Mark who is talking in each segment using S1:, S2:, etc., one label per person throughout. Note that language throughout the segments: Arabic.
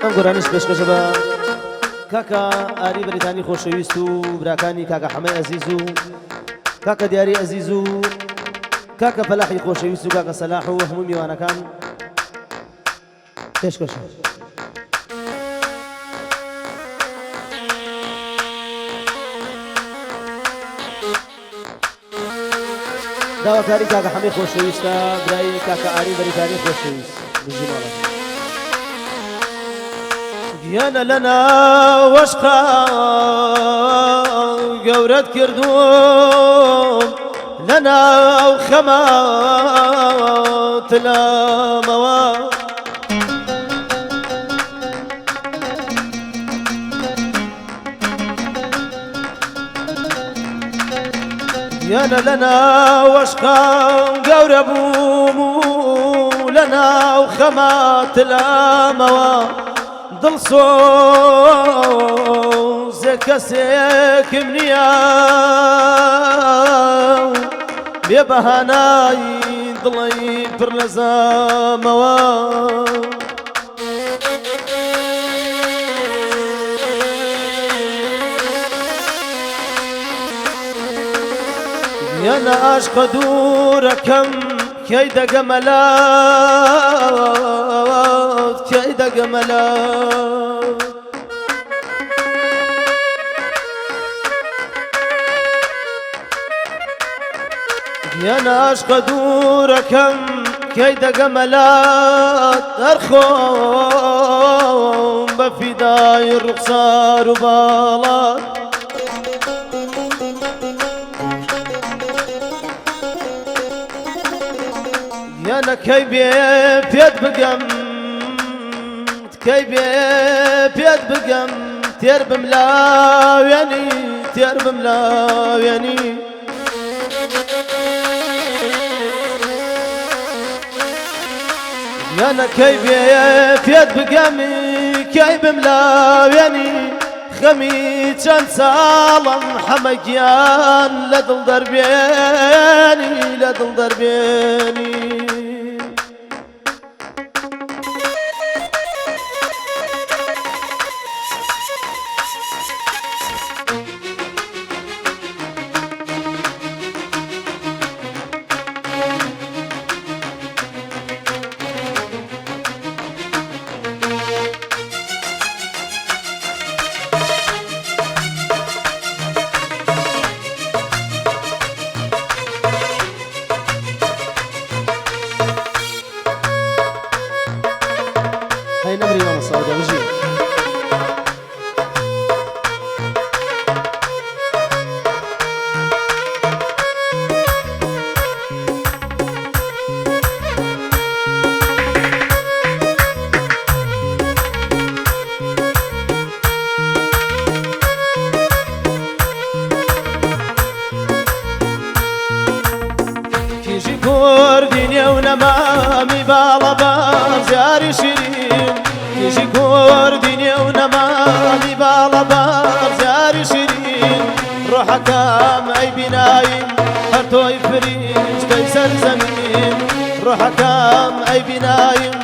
S1: ئەم گۆرانش پێشکەشە بە کاکە ئاری بەریتانی خۆشەویست و براکانی کاکە حەمەی ئەزیز و کاکە دیاری ئەزیز و کاکە فەلاحی خۆشەویست و کاکە سەلاح و هەموو میوانەکان پێشکەشە. داواکاری کاکە حەمەی خۆشەویستە برای کاکە ئاری بەریتانی خۆشەویست بژماڵە. گیانە لەنا وەشقا گەورەت کردوم لەناو خەمات لامەوە گیانە لەنا وەشقا گەورە بووم و لەناو خەمات لامەوە دڵسۆزێ کەسێکم نییە بێ بەهانایی دڵی پڕ لە زامەوە یانە عاشقە دوورەکەم کەی دەگەمەلات کەی دەگەمەلات یانە عاشقە دوورەکەم کەی دەگەمەلات هەرخۆم بە فیدای ڕوخسار و باڵات یانە کەی بێ پێت بگەم کەی بێ پێت بگەم تێر بملاوێنی تێر بملاوێنی یانە کەی بێ پێت بگەمی کەی بملاوێنی خەمی چەند ساڵم حەمەگیان لە دڵ دەربێنی لە دڵ دەربێنی هاي نمري ماما صايدة وجي كيجي كورديني ونمامي بالا بازاري شيرين كيجي كورديني ونمامي بالا بازاري شيرين روحك أي بنايم هرتوي فريج كيسر زمين روحك أي بنايم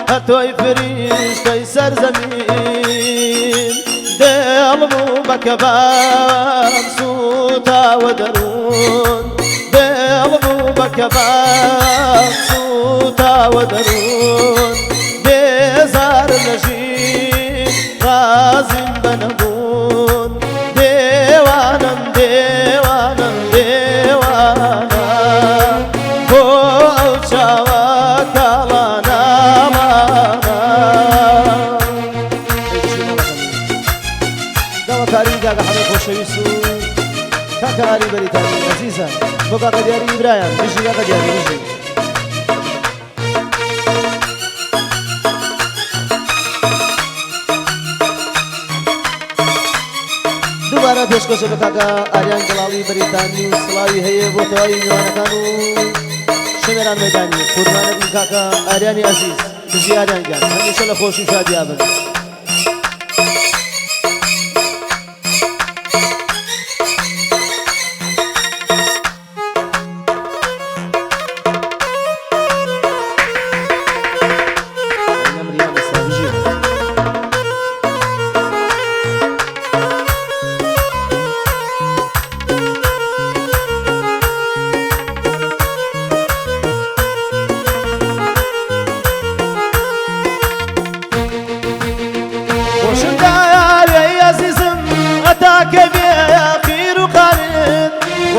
S1: هرتوي فريج كيسر زمين دلمو بكبام صوتا ودرون دلمو بكبام صوتا ودرون بێزار لەژین غازیم بەنەبوون دێوانم دێوانم دێوانە بۆ ئەو چاوە کاڵانەمانە داواکاری کاکە حەمەی خۆشەویست و کاکە ئاری بەریتانی عەزیزە بۆ کاکە دیاری ئیبرایان بژی کاکە دیاری بژی دووبارە پێشکەشە بە کاکە ئاریان گەڵاڵی بەریتانی و سڵاوی هەیە بۆ تەواوی میوانەکان و شەمێران مەدانی قوربانەبن کاکە ئاریانی عەزیز بژی ئاریان گیان هەمیشە لە خۆش و شادیا بن.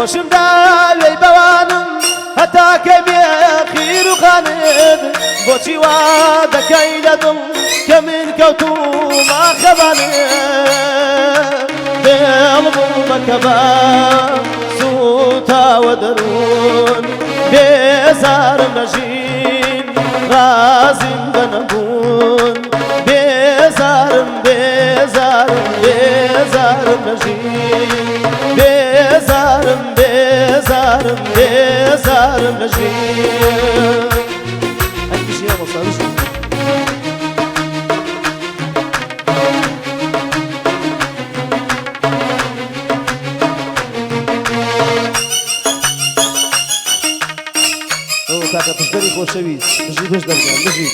S1: خۆشم داوێی بەوانم هەتا کە بێ خیر و خانت بۆچی وا دەکەی لە دڵ کە من کەوتومە خەبانت دڵ بوومەکە بە سوتاوە دەروون بێزارم نەژین غازیم بە نەبوون بێزارم بێزارم بێزارم نەژین بێزارم بێزارم بێزارم نەژین ئەی کشیە مەسەرش کاکە پشتەری خۆشەویست بژی پشت دەرگان بژی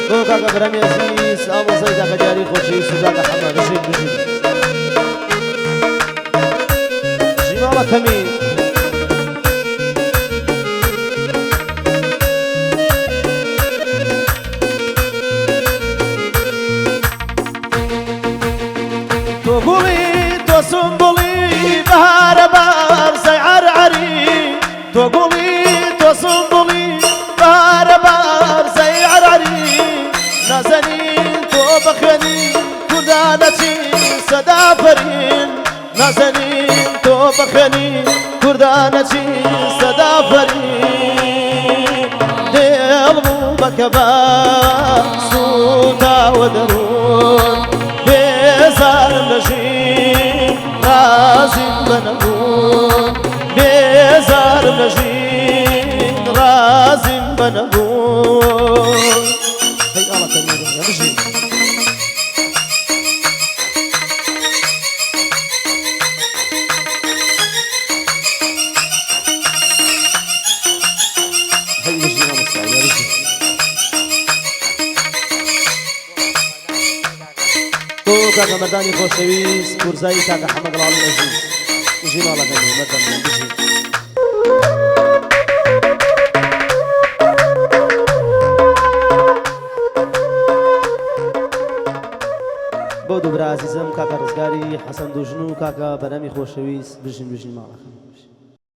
S1: بۆ کاکە بەرەمی عەزیز ئامۆزای کاکە دیاری خۆشەویست و کاکە حەمە بژی بژی بژی ماڵەکەمی تۆ گوڵی تۆ سمبوڵی بەهارە بارزەی عەرعەری تۆ گوڵی تۆ سمبوڵی بەهارە بارزەی عەرعەری نازەنین تۆ بەخوێنی کوردانەچین سەدافەرین نازەنین تۆ بەخوێنی کوردانەچین سەدافەرین دڵ بوو بەکە بە سوتاوە دەروون بێزارم لەژین غازیم بە نەبوون بێزارم لەژین غازیم بە نەبوون هەی ئاڵەکە میرە بژین هەی بژین ئامۆستا یاریشی تۆ کاکە مەردانی خۆشەویست کورزایی کاکە حەمە گەڵاڵی عەزیز بژی ماڵەکەمی مەردان بژی بۆ دوو برا عەزیزم کاکە ڕزگاری حەسەن دوژن و کاکە بەرەمی خۆشەویست بژین بژین ماڵەکەم